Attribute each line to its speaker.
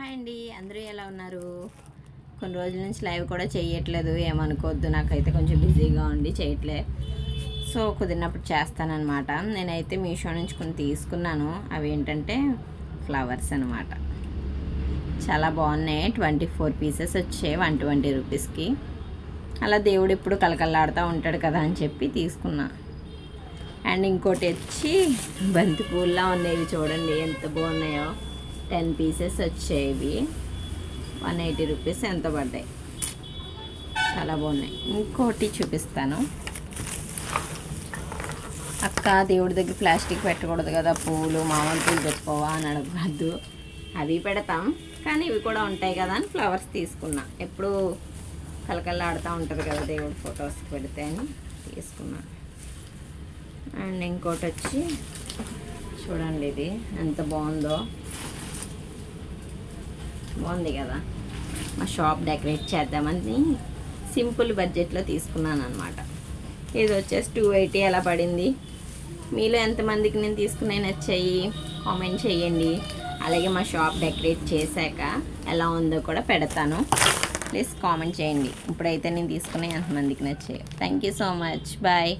Speaker 1: Hi అండి, అందరూ ఎలా ఉన్నారు? కొన్ని రోజుల నుంచి లైవ్ కూడా చేయట్లేదు, ఏమనుకోవద్దు. నాకైతే కొంచెం బిజీగా ఉండి చేయట్లే. సో కుదిరినప్పుడు చేస్తానన్నమాట. నేనైతే మీషో నుంచి కొన్ని తీసుకున్నాను. అవి ఏంటంటే ఫ్లవర్స్ అనమాట. చాలా బాగున్నాయి. 24 పీసెస్ వచ్చాయి 120 రూపీస్కి. అలా దేవుడు ఎప్పుడు కలకల్లాడుతూ ఉంటాడు కదా అని చెప్పి తీసుకున్నా. అండ్ ఇంకోటి వచ్చి బంతి పూల్లా ఉన్నాయి, చూడండి ఎంత బాగున్నాయో. 10 పీసెస్ వచ్చేవి 180 రూపీస్ ఎంత పడ్డాయి. చాలా బాగున్నాయి. ఇంకోటి చూపిస్తాను. అక్క, దేవుడి దగ్గర ప్లాస్టిక్ పెట్టకూడదు కదా, పూలు మామూలు పూలు పెట్టుకోవా అని అడగద్దు. అవి పెడతాం, కానీ ఇవి కూడా ఉంటాయి కదా అని ఫ్లవర్స్ తీసుకున్నా. ఎప్పుడు కలకల్లాడుతూ ఉంటుంది కదా దేవుడి ఫొటోస్కి పెడితే అని తీసుకున్నా. అండ్ ఇంకోటి వచ్చి చూడండి, ఇది ఎంత బాగుందో. బాగుంది కదా. మా షాప్ డెకరేట్ చేద్దామని సింపుల్ బడ్జెట్లో తీసుకున్నాను అనమాట. ఇది వచ్చేసి 280 అలా పడింది. మీలో ఎంతమందికి నేను తీసుకునే నచ్చాయి కామెంట్ చేయండి. అలాగే మా షాప్ డెకరేట్ చేశాక ఎలా ఉందో కూడా పెడతాను, ప్లీజ్ కామెంట్ చేయండి. ఇప్పుడైతే నేను తీసుకునే ఎంతమందికి నచ్చాయి. Thank you so much, bye.